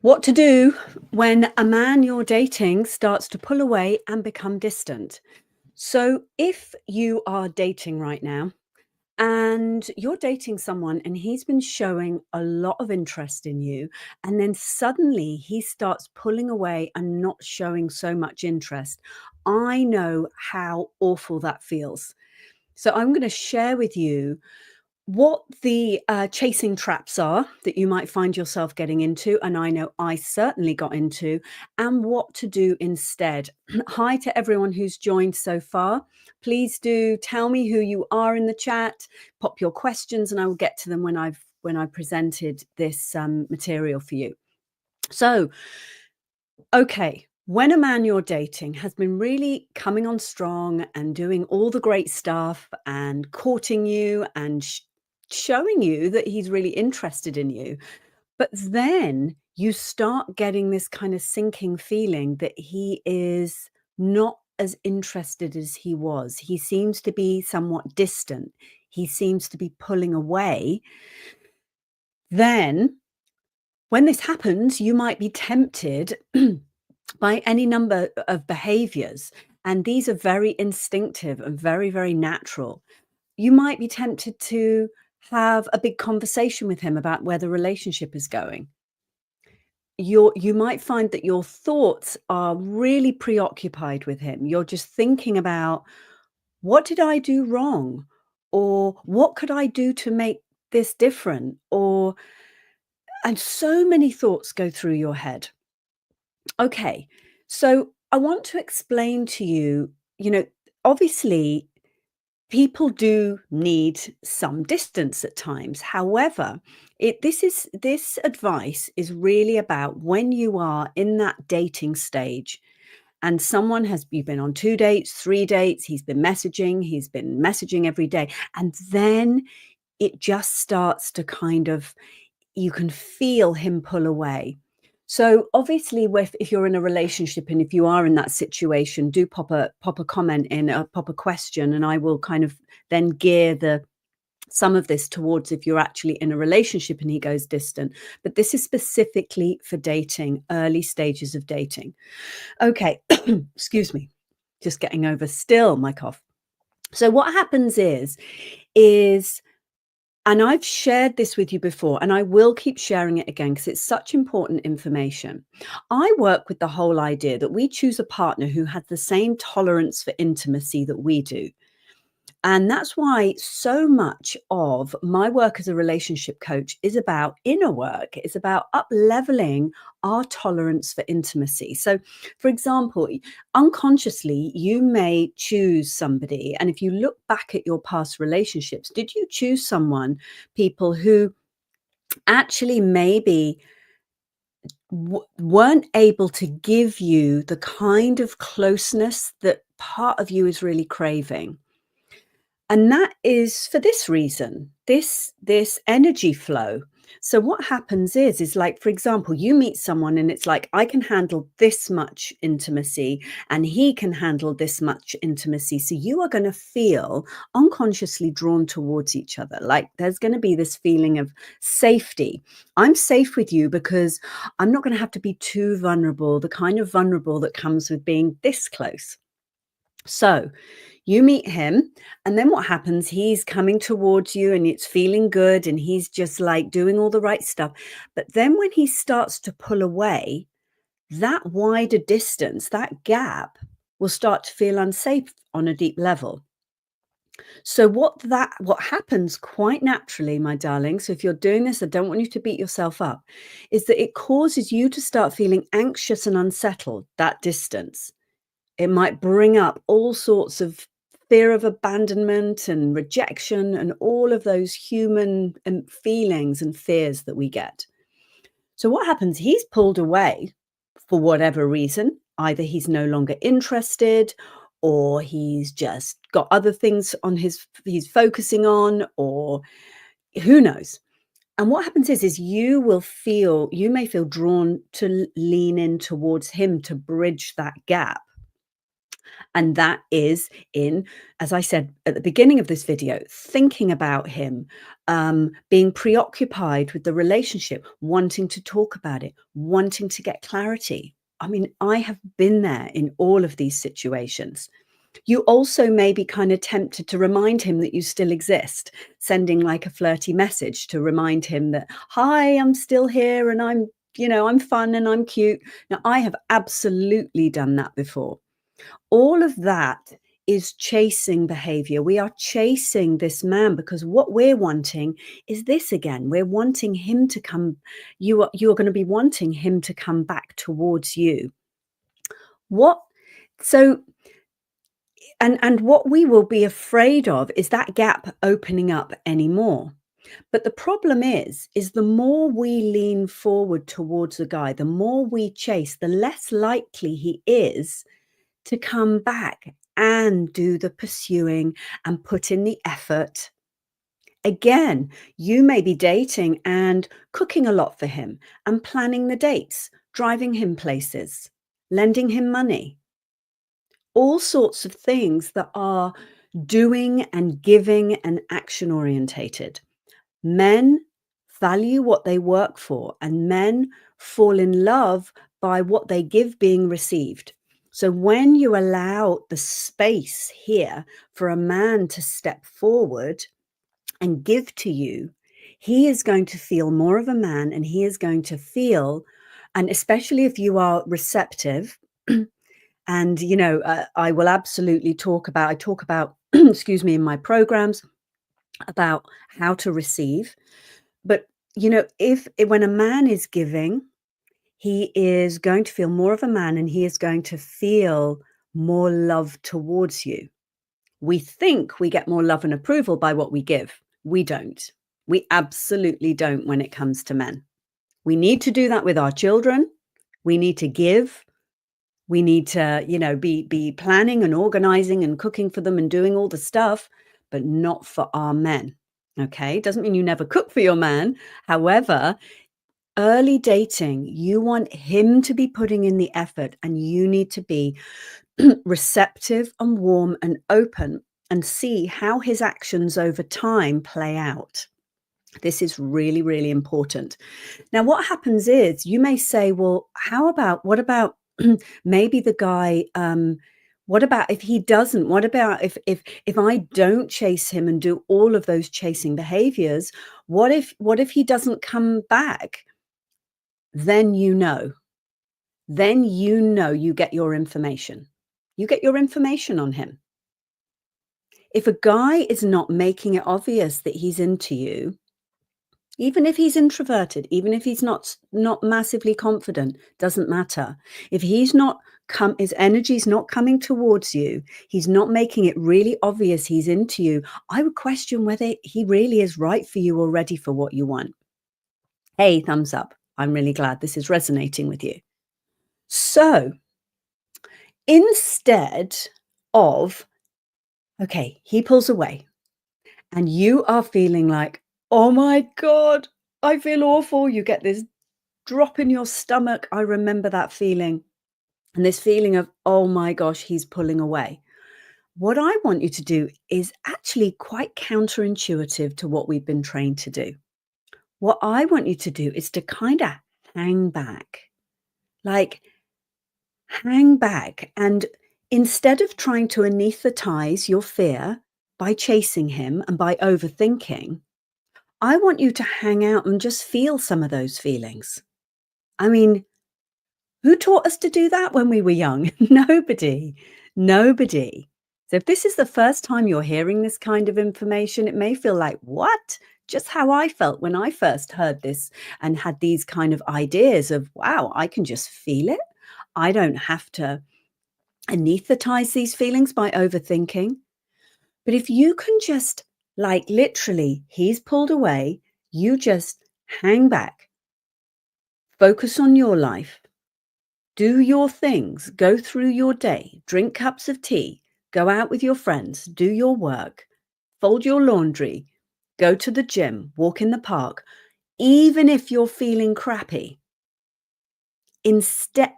What to do when a man you're dating starts to pull away and become distant. So, if you are dating right now and you're dating someone and he's been showing a lot of interest in you, and then suddenly he starts pulling away and not showing so much interest, I know how awful that feels. So, I'm going to share with you what the chasing traps are that you might find yourself getting into, and I know I certainly got into, and what to do instead. Hi to everyone who's joined so far. Please do tell me who you are in the chat, pop your questions, and I will get to them when I presented this material for you. So, okay. When a man you're dating has been really coming on strong and doing all the great stuff and courting you and showing you that he's really interested in you, but then you start getting this kind of sinking feeling that he is not as interested as he was. He seems to be somewhat distant. He seems to be pulling away. Then, when this happens, you might be tempted by any number of behaviors. And these are very instinctive and very, very natural. You might be tempted to have a big conversation with him about where the relationship is going. You might find that your thoughts are really preoccupied with him. You're just thinking about, what did I do wrong? Or what could I do to make this different? And so many thoughts go through your head. Okay, so I want to explain to you, obviously people do need some distance at times. However, this advice is really about when you are in that dating stage and someone has you've been on 2 dates, 3 dates, he's been messaging every day, and then it just starts to kind of you can feel him pull away. So obviously, if you're in a relationship and if you are in that situation, do pop a comment in, pop a question, and I will kind of then gear the some of this towards if you're actually in a relationship and he goes distant. But this is specifically for dating, early stages of dating. Okay, excuse me, just getting over still my cough. So what happens is and I've shared this with you before, and I will keep sharing it again because it's such important information. I work with the whole idea that we choose a partner who has the same tolerance for intimacy that we do. And that's why so much of my work as a relationship coach is about inner work. It's about up leveling our tolerance for intimacy. So, for example, unconsciously, you may choose somebody. And if you look back at your past relationships, did you choose people who actually maybe weren't able to give you the kind of closeness that part of you is really craving? And that is for this reason, this energy flow. So what happens is like, for example, you meet someone and it's like, I can handle this much intimacy and he can handle this much intimacy. So you are going to feel unconsciously drawn towards each other. Like there's going to be this feeling of safety. I'm safe with you because I'm not going to have to be too vulnerable, the kind of vulnerable that comes with being this close. So you meet him, and then what happens? He's coming towards you and it's feeling good, and he's just like doing all the right stuff. But then when he starts to pull away, that wider distance, that gap will start to feel unsafe on a deep level. So what happens quite naturally, my darling, so if you're doing this, I don't want you to beat yourself up, is that it causes you to start feeling anxious and unsettled, that distance. It might bring up all sorts of fear of abandonment and rejection and all of those human feelings and fears that we get. So what happens? He's pulled away for whatever reason. Either he's no longer interested, or he's just got other things he's focusing on, or who knows. And what happens is you may feel drawn to lean in towards him to bridge that gap. And that is in, as I said at the beginning of this video, thinking about him, being preoccupied with the relationship, wanting to talk about it, wanting to get clarity. I mean, I have been there in all of these situations. You also may be kind of tempted to remind him that you still exist, sending like a flirty message to remind him that, hi, I'm still here and I'm fun and I'm cute. Now, I have absolutely done that before. All of that is chasing behavior. We are chasing this man because what we're wanting is this again. We're wanting him to come. You're going to be wanting him to come back towards you. What so and what we will be afraid of is that gap opening up anymore. But the problem is the more we lean forward towards the guy, the more we chase, the less likely he is to come back and do the pursuing and put in the effort. Again, you may be dating and cooking a lot for him and planning the dates, driving him places, lending him money, all sorts of things that are doing and giving and action orientated. Men value what they work for, and men fall in love by what they give being received. So when you allow the space here for a man to step forward and give to you, he is going to feel more of a man, and he is going to feel, and especially if you are receptive, and I will absolutely I talk about excuse me, in my programs about how to receive. But, if when a man is giving, he is going to feel more of a man, and he is going to feel more love towards you. We think we get more love and approval by what we give. We don't. We absolutely don't when it comes to men. We need to do that with our children. We need to give. We need to, be planning and organizing and cooking for them and doing all the stuff, but not for our men. Okay? Doesn't mean you never cook for your man. However, early dating, you want him to be putting in the effort, and you need to be receptive and warm and open and see how his actions over time play out. This is really, really important. Now, what happens is you may say, well, what about maybe the guy, what about if he doesn't? What about if I don't chase him and do all of those chasing behaviors? What if he doesn't come back? Then you get your information. You get your information on him. If a guy is not making it obvious that he's into you, even if he's introverted, even if he's not massively confident, doesn't matter. If he's not his energy's not coming towards you, he's not making it really obvious he's into you, I would question whether he really is right for you or ready for what you want. Hey, thumbs up. I'm really glad this is resonating with you. So, instead of, okay, he pulls away and you are feeling like, oh my God, I feel awful. You get this drop in your stomach. I remember that feeling. And this feeling of, oh my gosh, he's pulling away. What I want you to do is actually quite counterintuitive to what we've been trained to do. What I want you to do is to kind of hang back, like hang back. And instead of trying to anesthetize your fear by chasing him and by overthinking, I want you to hang out and just feel some of those feelings. I mean, who taught us to do that when we were young? Nobody. Nobody. So if this is the first time you're hearing this kind of information, it may feel like, what? Just how I felt when I first heard this and had these kind of ideas of, wow, I can just feel it. I don't have to anesthetize these feelings by overthinking. But if you can just, like, literally, he's pulled away, you just hang back, focus on your life, do your things, go through your day, drink cups of tea, go out with your friends, do your work, fold your laundry, go to the gym, walk in the park, even if you're feeling crappy. Instead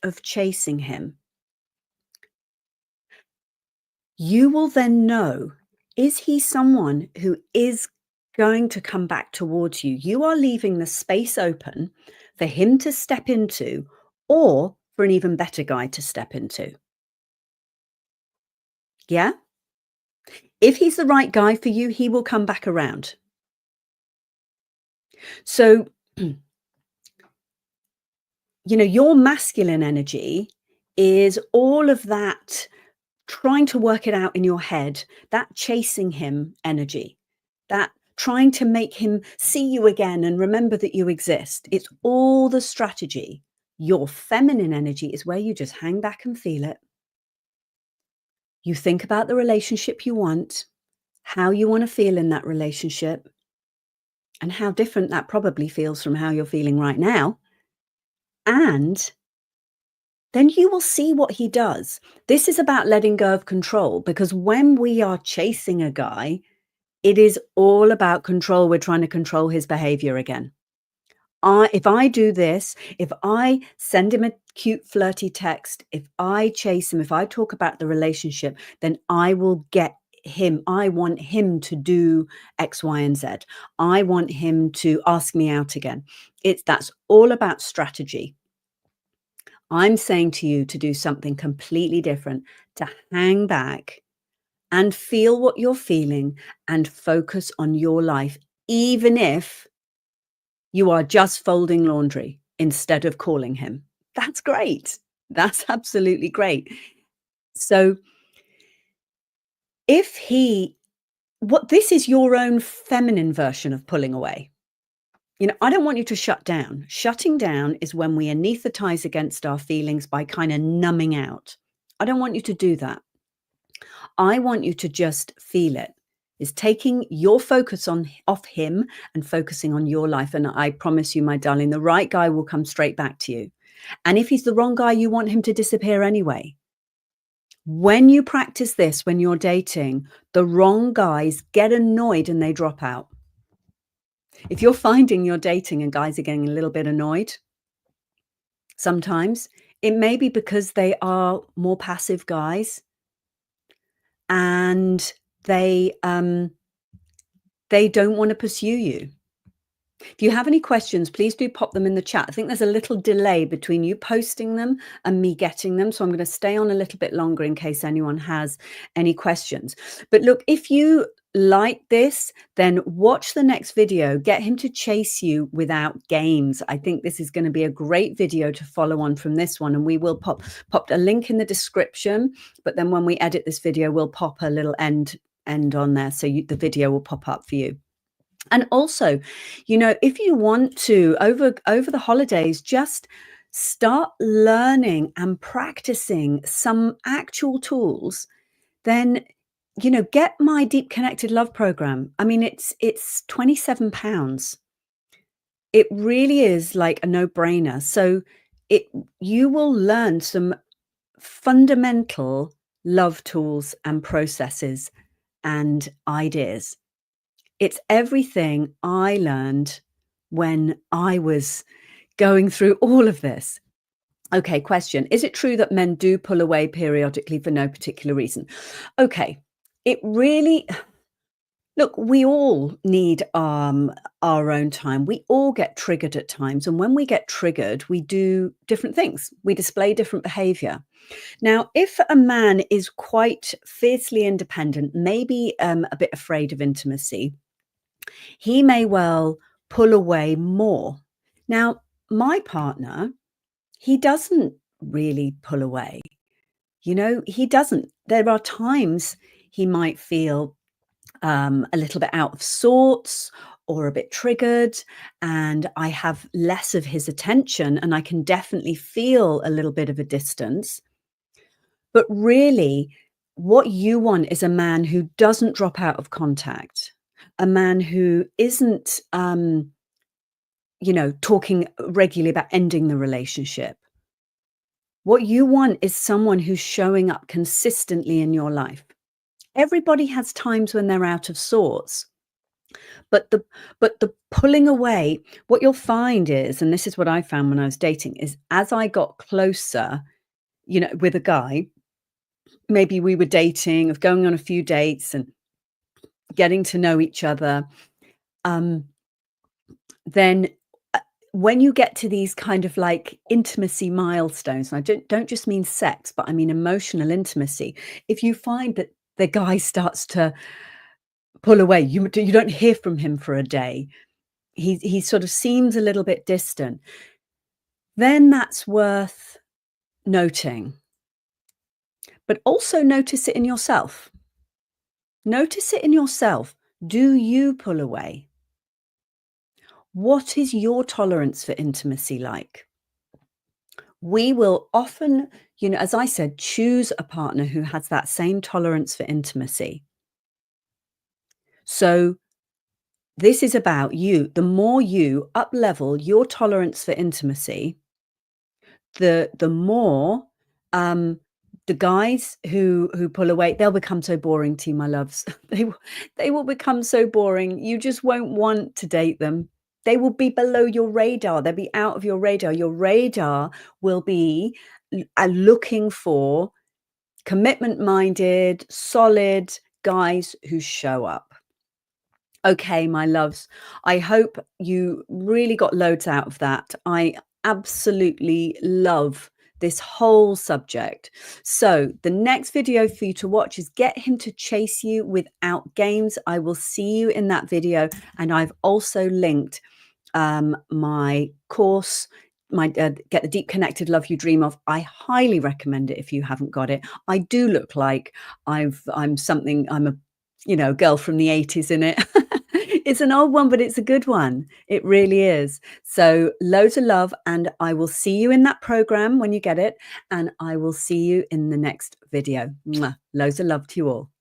of chasing him, You will then know, is he someone who is going to come back towards you? You are leaving the space open for him to step into or for an even better guy to step into. Yeah? If he's the right guy for you, he will come back around. So, your masculine energy is all of that trying to work it out in your head, that chasing him energy, that trying to make him see you again and remember that you exist. It's all the strategy. Your feminine energy is where you just hang back and feel it. You think about the relationship you want, how you want to feel in that relationship, and how different that probably feels from how you're feeling right now. And then you will see what he does. This is about letting go of control, because when we are chasing a guy, it is all about control. We're trying to control his behavior again. If I do this, if I send him a cute, flirty text, if I chase him, if I talk about the relationship, then I will get him. I want him to do X, Y, and Z. I want him to ask me out again. That's all about strategy. I'm saying to you to do something completely different, to hang back and feel what you're feeling and focus on your life, even if you are just folding laundry instead of calling him. That's great. That's absolutely great. So if he what this is your own feminine version of pulling away. I don't want you to shut down. Shutting down is when we anesthetize against our feelings by kind of numbing out. I don't want you to do that. I want you to just feel it. Is taking your focus off him and focusing on your life. And I promise you, my darling, the right guy will come straight back to you. And if he's the wrong guy, you want him to disappear anyway. When you practice this, when you're dating, the wrong guys get annoyed and they drop out. If you're finding you're dating and guys are getting a little bit annoyed, sometimes it may be because they are more passive guys and they don't want to pursue you. If you have any questions, please do pop them in the chat. I think there's a little delay between you posting them and me getting them. So I'm going to stay on a little bit longer in case anyone has any questions. But look, if you like this, then watch the next video. Get him to chase you without games. I think this is going to be a great video to follow on from this one. And we will pop a link in the description. But then when we edit this video, we'll pop a little end on there. So the video will pop up for you. And also, if you want to, over the holidays, just start learning and practicing some actual tools, then, get my Deep Connected Love program. I mean, it's £27. It really is like a no-brainer. So you will learn some fundamental love tools and processes and ideas. It's everything I learned when I was going through all of this. Okay, question. Is it true that men do pull away periodically for no particular reason? Okay, it really... Look, we all need our own time. We all get triggered at times. And when we get triggered, we do different things. We display different behavior. Now, if a man is quite fiercely independent, maybe a bit afraid of intimacy, he may well pull away more. Now, my partner, he doesn't really pull away. He doesn't. There are times he might feel a little bit out of sorts or a bit triggered, and I have less of his attention, and I can definitely feel a little bit of a distance. But really, what you want is a man who doesn't drop out of contact, a man who isn't, talking regularly about ending the relationship. What you want is someone who's showing up consistently in your life. Everybody has times when they're out of sorts, but the pulling away, what you'll find is, and this is what I found when I was dating, is as I got closer, with a guy, maybe we were dating, of going on a few dates and getting to know each other, um, then when you get to these kind of like intimacy milestones, and I don't just mean sex, but I mean emotional intimacy. If you find that the guy starts to pull away, you don't hear from him for a day, he sort of seems a little bit distant, then that's worth noting. But also notice it in yourself. Notice it in yourself. Do you pull away? What is your tolerance for intimacy like? We will often, as I said, choose a partner who has that same tolerance for intimacy. So this is about you. The more you up-level your tolerance for intimacy, the more, um, the guys who pull away, they'll become so boring to you, my loves. They will become so boring, you just won't want to date them. They will be below your radar, they'll be out of your radar. Your radar will be looking for commitment-minded, solid guys who show up. Okay, my loves, I hope you really got loads out of that. I absolutely love this whole subject. So the next video for you to watch is Get Him to Chase You Without Games. I will see you in that video. And I've also linked my course, my Get the Deep Connected Love You Dream Of. I highly recommend it if you haven't got it. I do look like I'm a girl from the 80s in it. It's an old one, but it's a good one. It really is. So loads of love, and I will see you in that program when you get it, and I will see you in the next video. Mwah. Loads of love to you all.